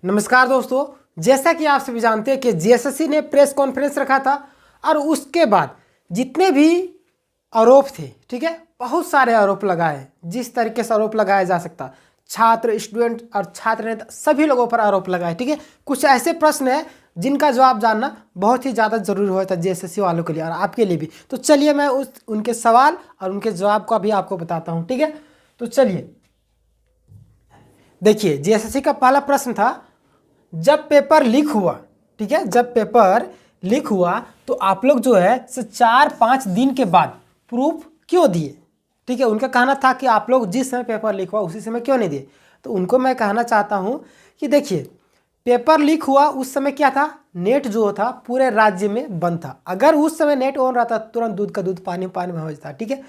नमस्कार दोस्तों, जैसा कि आप सभी जानते हैं कि जेएसएससी ने प्रेस कॉन्फ्रेंस रखा था और उसके बाद जितने भी आरोप थे, ठीक है, बहुत सारे आरोप लगाए। जिस तरीके से आरोप लगाया जा सकता, छात्र, स्टूडेंट और छात्र नेता सभी लोगों पर आरोप लगाए, ठीक है। कुछ ऐसे प्रश्न हैं जिनका जवाब जानना बहुत ही ज़्यादा ज़रूरी होता है जेएसएससी वालों के लिए और आपके लिए भी। तो चलिए मैं उनके सवाल और उनके जवाब का भी आपको बताता हूँ, ठीक है। तो चलिए देखिए, जेएसएससी का पहला प्रश्न था, जब पेपर लीक हुआ, ठीक है, जब पेपर लीक हुआ तो आप लोग जो है 4-5 दिन के बाद प्रूफ क्यों दिए, ठीक है। उनका कहना था कि आप लोग जिस समय पेपर लीक हुआ उसी समय क्यों नहीं दिए। तो उनको मैं कहना चाहता हूं कि देखिए, पेपर लीक हुआ उस समय क्या था, नेट जो था पूरे राज्य में बंद था। अगर उस समय नेट ऑन रहता तुरंत दूध का दूध पानी पानी में हो जाता, ठीक है,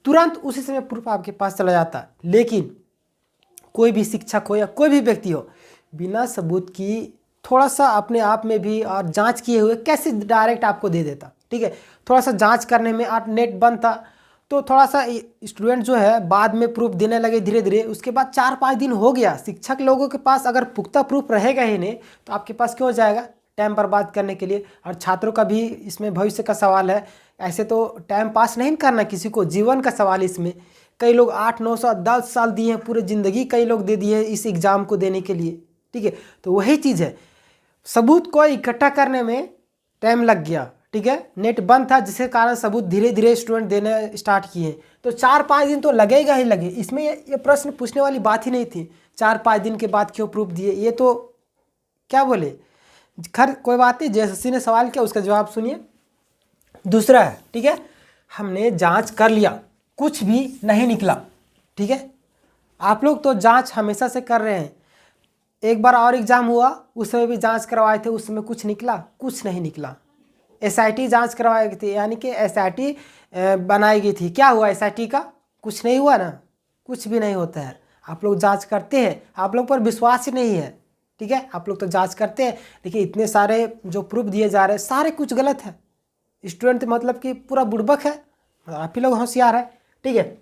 तुरंत उसी समय प्रूफ आपके पास चला जाता। लेकिन कोई भी शिक्षक हो या कोई भी व्यक्ति हो, बिना सबूत की थोड़ा सा अपने आप में भी और जांच किए हुए कैसे डायरेक्ट आपको दे देता, ठीक है। थोड़ा सा जांच करने में और नेट बंद था तो थोड़ा सा स्टूडेंट जो है बाद में प्रूफ देने लगे धीरे धीरे। उसके बाद 4-5 दिन हो गया, शिक्षक लोगों के पास अगर पुख्ता प्रूफ रहेगा ही नहीं तो आपके पास क्यों जाएगा टाइम बर्बाद करने के लिए। और छात्रों का भी इसमें भविष्य का सवाल है, ऐसे तो टाइम पास नहीं करना किसी को, जीवन का सवाल इसमें। कई लोग 8-9 साल 10 साल दिए हैं, पूरे ज़िंदगी कई लोग दे दिए इस एग्ज़ाम को देने के लिए, ठीक है। तो वही चीज़ है, सबूत को इकट्ठा करने में टाइम लग गया, ठीक है। नेट बंद था जिसके कारण सबूत धीरे धीरे स्टूडेंट देने स्टार्ट किए। तो 4-5 दिन तो लगेगा ही लगे, इसमें ये प्रश्न पूछने वाली बात ही नहीं थी। 4-5 दिन के बाद क्यों प्रूफ दिए, ये तो क्या बोले। खैर कोई बात नहीं, जेएसएससी ने सवाल किया उसका जवाब सुनिए। दूसरा है, ठीक है, हमने जांच कर लिया, कुछ भी नहीं निकला, ठीक है। आप लोग तो जांच हमेशा से कर रहे हैं, एक बार और एग्ज़ाम हुआ उस समय भी जांच करवाए थे, उस समय कुछ निकला, कुछ नहीं निकला। एसआईटी जांच करवाई गई थी, यानी कि एसआईटी बनाई गई थी, क्या हुआ एसआईटी का, कुछ नहीं हुआ ना, कुछ भी नहीं होता है। आप लोग जांच करते हैं, आप लोग पर विश्वास ही नहीं है, ठीक है। आप लोग तो जांच करते हैं, देखिए इतने सारे जो प्रूफ दिए जा रहे हैं सारे कुछ गलत है। स्टूडेंट मतलब कि पूरा बुड़बक है, आप ही लोग होशियार है, ठीक है।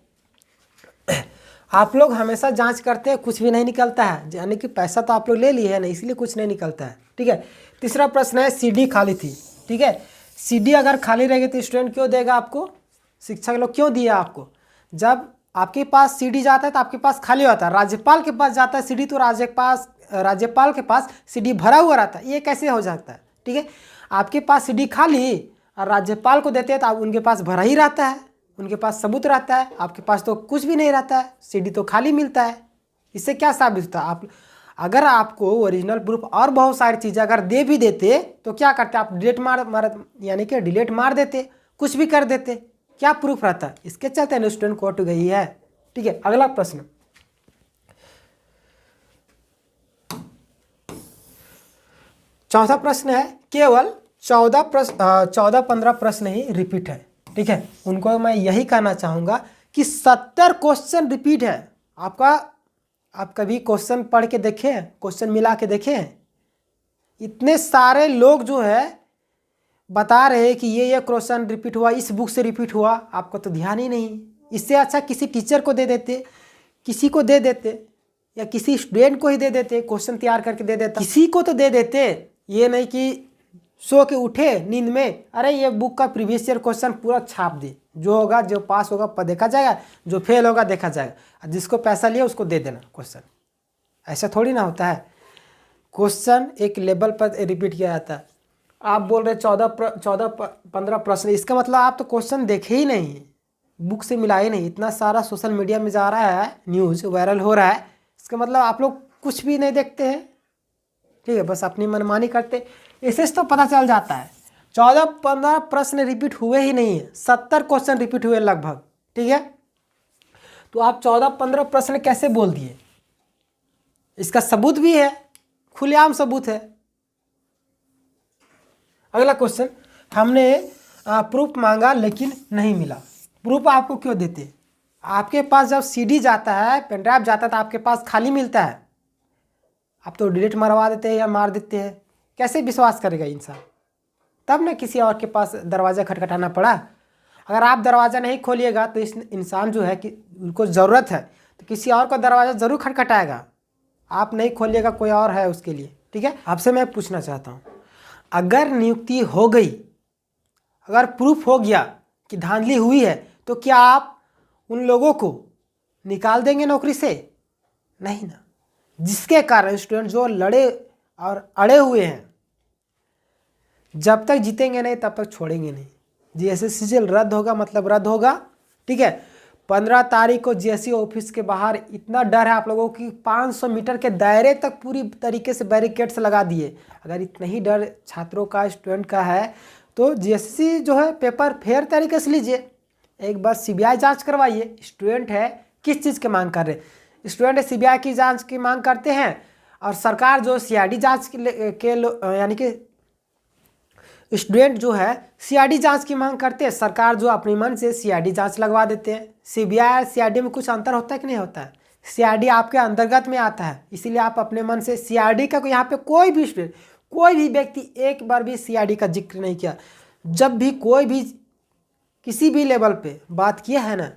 आप लोग हमेशा जांच करते हैं, कुछ भी नहीं निकलता है, यानी कि पैसा तो आप लोग ले लिए है ना, इसलिए कुछ नहीं निकलता है, ठीक है। तीसरा प्रश्न है, सीडी खाली थी, ठीक है। सीडी अगर खाली रहेगी तो स्टूडेंट क्यों देगा आपको, शिक्षक लोग क्यों दिया आपको। जब आपके पास सीडी जाता है तो आपके पास खाली होता है, राज्यपाल के पास जाता है सीडी तो राज्यपाल के पास सीडी भरा हुआ रहता है, ये कैसे हो जाता है, ठीक है। आपके पास सीडी खाली और राज्यपाल को देते हैं तो उनके पास भरा ही रहता है, उनके पास सबूत रहता है, आपके पास तो कुछ भी नहीं रहता है, सीडी तो खाली मिलता है। इससे क्या साबित होता है, आप अगर आपको ओरिजिनल प्रूफ और बहुत सारी चीज़ें अगर दे भी देते तो क्या करते, आप डिलीट मार यानी कि डिलीट मार देते, कुछ भी कर देते, क्या प्रूफ रहता है। इसके चलते स्टूडेंट कोर्ट गई है, ठीक है। अगला प्रश्न, चौथा प्रश्न है, केवल 14-15 प्रश्न ही रिपीट है, ठीक है। उनको मैं यही कहना चाहूँगा कि 70 क्वेश्चन रिपीट है आपका। आप कभी क्वेश्चन पढ़ के देखें, क्वेश्चन मिला के देखें। इतने सारे लोग जो है बता रहे हैं कि ये क्वेश्चन रिपीट हुआ, इस बुक से रिपीट हुआ, आपको तो ध्यान ही नहीं। इससे अच्छा किसी टीचर को दे देते, किसी को दे देते, या किसी स्टूडेंट को ही दे देते, क्वेश्चन तैयार करके दे देता, किसी को तो दे देते। ये नहीं कि सो के उठे नींद में, अरे ये बुक का प्रीवियस ईयर क्वेश्चन पूरा छाप दे, जो होगा, जो पास होगा पर देखा जाएगा, जो फेल होगा देखा जाएगा, जिसको पैसा लिया उसको दे देना क्वेश्चन। ऐसा थोड़ी ना होता है, क्वेश्चन एक लेवल पर रिपीट किया जाता है। आप बोल रहे 14-15 प्रश्न, इसका मतलब आप तो क्वेश्चन देखे ही नहीं, बुक से मिला ही नहीं। इतना सारा सोशल मीडिया में जा रहा है, न्यूज़ वायरल हो रहा है, इसका मतलब आप लोग कुछ भी नहीं देखते हैं, ठीक है, बस अपनी मनमानी करते। इससे तो पता चल जाता है 14-15 प्रश्न रिपीट हुए ही नहीं है, 70 क्वेश्चन रिपीट हुए लगभग, ठीक है। तो आप 14-15 प्रश्न कैसे बोल दिए, इसका सबूत भी है, खुलेआम सबूत है। अगला क्वेश्चन, हमने प्रूफ मांगा लेकिन नहीं मिला, प्रूफ आपको क्यों देते। आपके पास जब सीडी जाता है, पेनड्राइव जाता है तो आपके पास खाली मिलता है, आप तो डिलीट मरवा देते हैं या मार देते हैं, कैसे विश्वास करेगा इंसान। तब ना किसी और के पास दरवाज़ा खटखटाना पड़ा। अगर आप दरवाज़ा नहीं खोलिएगा तो इस इंसान जो है कि उनको ज़रूरत है तो किसी और का दरवाज़ा ज़रूर खटखटाएगा, आप नहीं खोलिएगा, कोई और है उसके लिए, ठीक है। आपसे मैं पूछना चाहता हूँ, अगर नियुक्ति हो गई, अगर प्रूफ हो गया कि धांधली हुई है, तो क्या आप उन लोगों को निकाल देंगे नौकरी से? नहीं ना। जिसके कारण स्टूडेंट जो लड़े और अड़े हुए हैं, जब तक जीतेंगे नहीं तब तक छोड़ेंगे नहीं। जीएसएससी रद्द होगा मतलब रद्द होगा, ठीक है। 15 तारीख को जीएससी ऑफिस के बाहर इतना डर है आप लोगों की, 500 मीटर के दायरे तक पूरी तरीके से बैरिकेड्स लगा दिए। अगर इतना ही डर छात्रों का, स्टूडेंट का है, तो जीएससी जो है पेपर फेयर तरीके से लीजिए। एक बार सीबीआई जांच करवाइए। स्टूडेंट है किस चीज़ की मांग कर रहे हैं? स्टूडेंट सीबीआई की जांच की मांग करते हैं, और सरकार जो सीआईडी जांच के यानी कि स्टूडेंट जो है सीआईडी जांच की मांग करते हैं, सरकार जो अपने मन से सीआईडी जांच लगवा देते हैं। सीबीआई और सीआईडी में कुछ अंतर होता है कि नहीं होता है? सीआईडी आपके अंतर्गत में आता है, इसीलिए आप अपने मन से सीआईडी का यहाँ पे कोई भी स्टूडेंट, कोई भी व्यक्ति एक बार भी सीआईडी का जिक्र नहीं किया। जब भी कोई भी किसी भी लेवल पे बात किया है ना,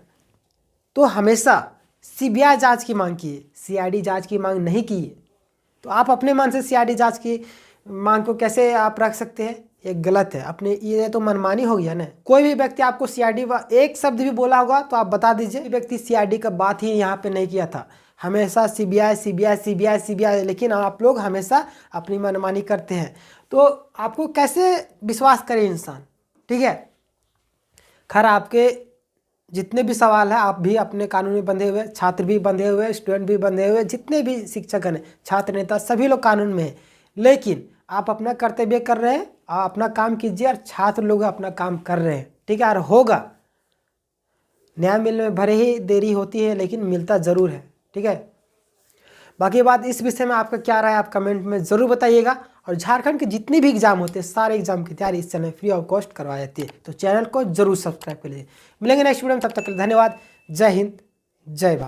तो हमेशा सीबीआई जांच की मांग की है, सीआईडी जांच की मांग नहीं की है। तो आप अपने मन से सीआईडी जांच की मांग को कैसे आप रख सकते हैं? ये गलत है। अपने ये तो मनमानी हो गया ना। कोई भी व्यक्ति आपको सीआईडी एक शब्द भी बोला होगा तो आप बता दीजिए, व्यक्ति सीआईडी का बात ही यहाँ पे नहीं किया था। हमेशा सीबीआई सीबीआई सीबीआई सीबीआई, लेकिन आप लोग हमेशा अपनी मनमानी करते हैं, तो आपको कैसे विश्वास करे इंसान, ठीक है। खैर, आपके जितने भी सवाल हैं, आप भी अपने कानून में बंधे हुए, छात्र भी बंधे हुए, स्टूडेंट भी बंधे हुए, जितने भी शिक्षकगण हैं, छात्र नेता, सभी लोग कानून में हैं। लेकिन आप अपना कर्तव्य कर रहे हैं, आप अपना काम कीजिए, और छात्र लोग अपना काम कर रहे हैं, ठीक है। और होगा, न्याय मिलने में भले ही देरी होती है लेकिन मिलता ज़रूर है, ठीक है। बाकी बात इस विषय में आपका क्या राय, आप कमेंट में ज़रूर बताइएगा। और झारखंड के जितने भी एग्जाम होते हैं, सारे एग्जाम की तैयारी इस चैनल फ्री ऑफ कॉस्ट करवाई जाती है, तो चैनल को जरूर सब्सक्राइब कर लीजिए। मिलेंगे नेक्स्ट वीडियो में, तब तक के लिए धन्यवाद। जय हिंद, जय भारत।